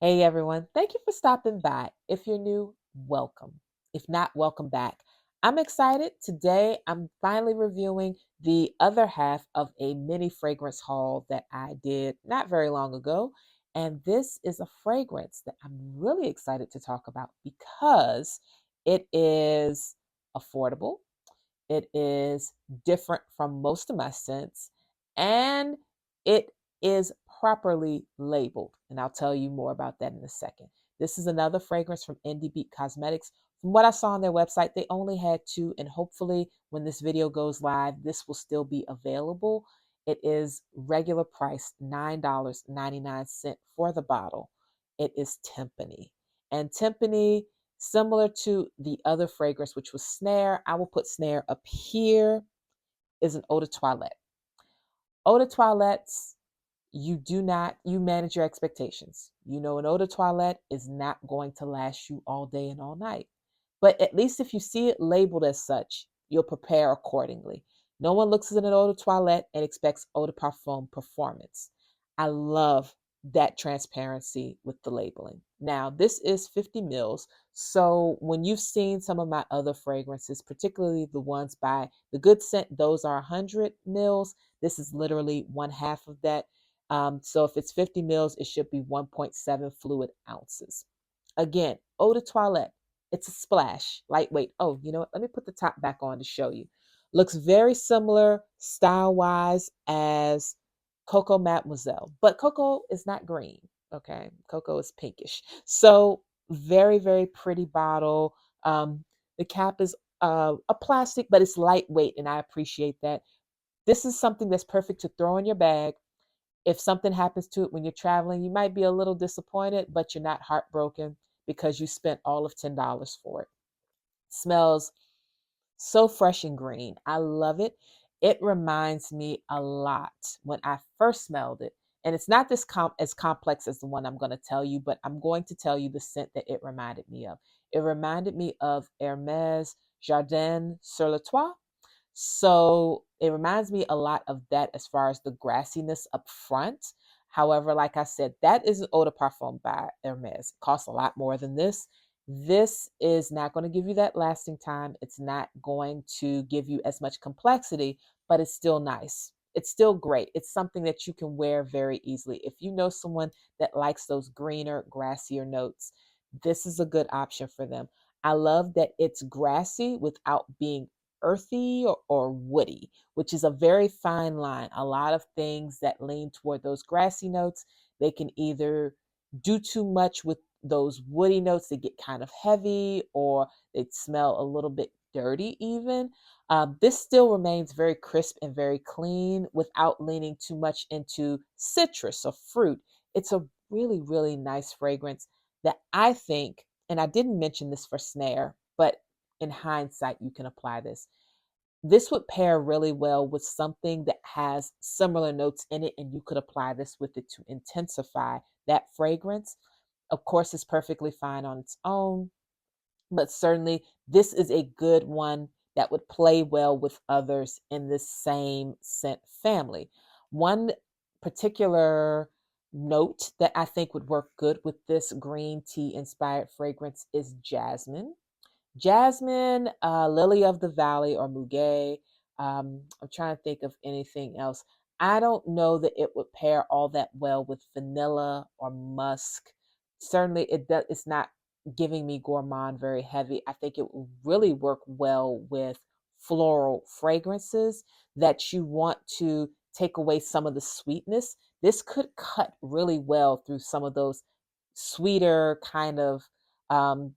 Hey everyone, thank you for stopping by. If you're new, welcome. If not, welcome back. I'm excited. Today I'm finally reviewing the other half of a mini fragrance haul that I did not very long ago. And this is a fragrance that I'm really excited to talk about because it is affordable, it is different from most of my scents, and it is properly labeled. And I'll tell you more about that in a second. This is another fragrance from Indi Cosmetics. From what I saw on their website, they only had two, and hopefully, when this video goes live, this will still be available. It is regular price $9.99 for the bottle. It is Timpani. And Timpani, similar to the other fragrance, which was Snare, I will put Snare up here, is an eau de toilette. Eau de toilettes, you manage your expectations. You know, an eau de toilette is not going to last you all day and all night. But at least if you see it labeled as such, you'll prepare accordingly. No one looks at an eau de toilette and expects eau de parfum performance. I love that transparency with the labeling. Now, this is 50 mils. So when you've seen some of my other fragrances, particularly the ones by The Good Scent, those are 100 mils. This is literally one half of that. So if it's 50 mils, it should be 1.7 fluid ounces. Again, eau de toilette, it's a splash, lightweight. Oh, you know what? Let me put the top back on to show you. Looks very similar style-wise as Coco Mademoiselle, but Coco is not green, okay? Coco is pinkish. So very, very pretty bottle. The cap is a plastic, but it's lightweight, and I appreciate that. This is something that's perfect to throw in your bag. If something happens to it when you're traveling, you might be a little disappointed, but you're not heartbroken because you spent all of $10 for it. Smells so fresh and green. I love it. It reminds me a lot when I first smelled it. And it's not as complex as the one I'm going to tell you, but I'm going to tell you the scent that it reminded me of. It reminded me of Hermes Jardin sur le Toit. So it reminds me a lot of that as far as the grassiness up front. However, like I said, that is an eau de parfum by Hermes. It costs a lot more than this. This is not going to give you that lasting time. It's not going to give you as much complexity, but it's still nice. It's still great. It's something that you can wear very easily. If you know someone that likes those greener, grassier notes, this is a good option for them. I love that it's grassy without being earthy or woody, which is a very fine line. A lot of things that lean toward those grassy notes, they can either do too much with those woody notes, they get kind of heavy or they smell a little bit dirty even. This still remains very crisp and very clean without leaning too much into citrus or fruit. It's a really, really nice fragrance that I think, and I didn't mention this for Snare, but in hindsight, you can apply this. This would pair really well with something that has similar notes in it, and you could apply this with it to intensify that fragrance. Of course, it's perfectly fine on its own, but certainly this is a good one that would play well with others in this same scent family. One particular note that I think would work good with this green tea inspired fragrance is jasmine. Jasmine, lily of the valley, or muguet. I'm trying to think of anything else. I don't know that it would pair all that well with vanilla or musk. Certainly, it's not giving me gourmand very heavy. I think it will really work well with floral fragrances that you want to take away some of the sweetness. This could cut really well through some of those sweeter kind of um,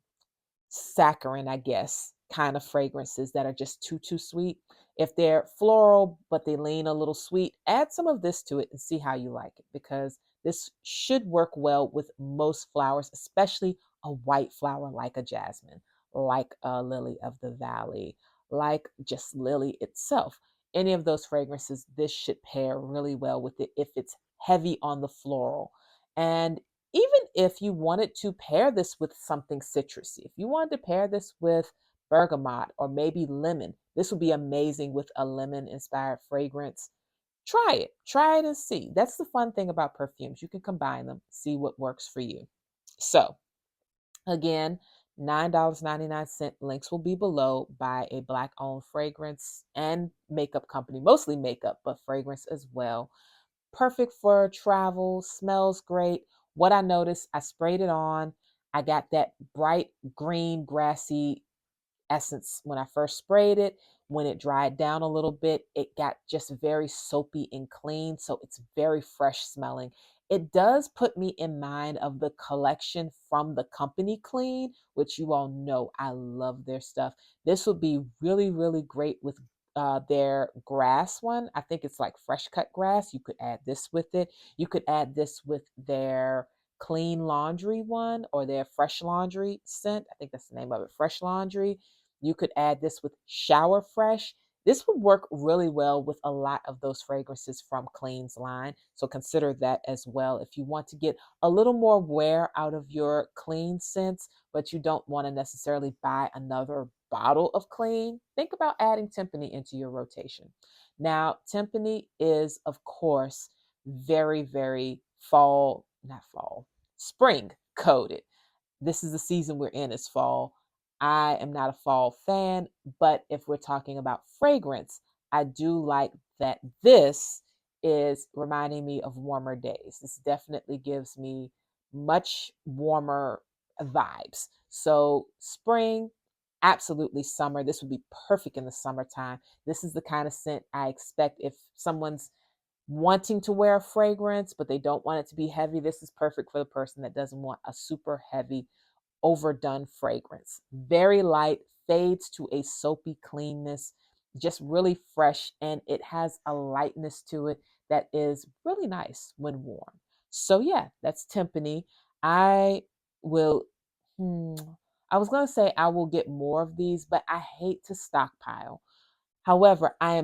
saccharine, I guess, kind of fragrances that are just too sweet. If they're floral but they lean a little sweet, add some of this to it and see how you like it, because this should work well with most flowers, especially a white flower like a jasmine, like a lily of the valley, like just lily itself. Any of those fragrances, this should pair really well with it if it's heavy on the floral. And even if you wanted to pair this with something citrusy, if you wanted to pair this with bergamot or maybe lemon, this would be amazing with a lemon inspired fragrance. Try it and see. That's the fun thing about perfumes. You can combine them, see what works for you. So again, $9.99. Links will be below, by a Black owned fragrance and makeup company, mostly makeup, but fragrance as well. Perfect for travel, smells great. What I noticed, I sprayed it on. I got that bright green, grassy essence when I first sprayed it. When it dried down a little bit, it got just very soapy and clean. So it's very fresh smelling. It does put me in mind of the collection from the company Clean, which you all know I love their stuff. This would be really, really great with their grass one. I think it's like fresh cut grass. You could add this with it. You could add this with their clean laundry one, or their fresh laundry scent. I think that's the name of it, fresh laundry. You could add this with Shower Fresh. This would work really well with a lot of those fragrances from Clean's line. So consider that as well. If you want to get a little more wear out of your Clean scents, but you don't want to necessarily buy another bottle of Clean, think about adding Timpani into your rotation. Now, Timpani is, of course, very, very spring coated. This is the season we're in, is fall. I am not a fall fan, but if we're talking about fragrance, I do like that this is reminding me of warmer days. This definitely gives me much warmer vibes. So spring, absolutely summer. This would be perfect in the summertime. This is the kind of scent I expect if someone's wanting to wear a fragrance, but they don't want it to be heavy. This is perfect for the person that doesn't want a super heavy, overdone fragrance. Very light, fades to a soapy cleanness, just really fresh, and it has a lightness to it that is really nice when worn. So yeah, that's Timpani. I will I was going to say I will get more of these, but I hate to stockpile. However, I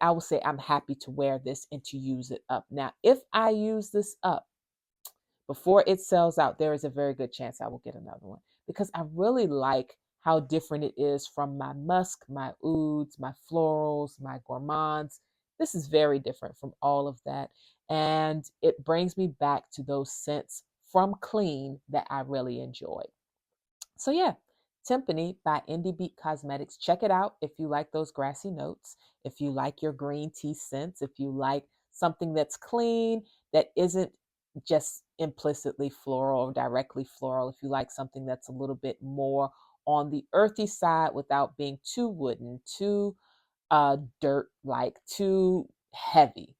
will say I'm happy to wear this and to use it up. Now, if I use this up before it sells out, there is a very good chance I will get another one, because I really like how different it is from my musk, my ouds, my florals, my gourmands. This is very different from all of that. And it brings me back to those scents from Clean that I really enjoyed. So yeah, Timpani by Indie Beat Cosmetics. Check it out if you like those grassy notes, if you like your green tea scents, if you like something that's clean, that isn't just implicitly floral or directly floral, if you like something that's a little bit more on the earthy side without being too wooden, too dirt like, too heavy,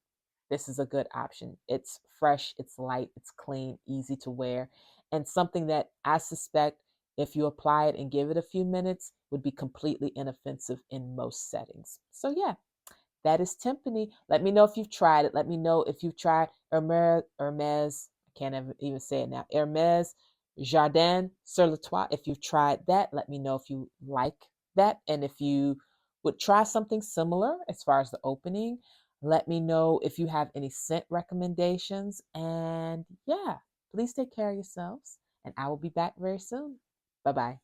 this is a good option. It's fresh, it's light, it's clean, easy to wear, and something that I suspect, if you apply it and give it a few minutes, would be completely inoffensive in most settings. So yeah, that is Timpani. Let me know if you've tried it. Let me know if you've tried Hermes, I can't even say it now, Hermes Jardin sur le Toit. If you've tried that, let me know if you like that. And if you would try something similar as far as the opening, let me know if you have any scent recommendations. And yeah, please take care of yourselves. And I will be back very soon. Bye bye.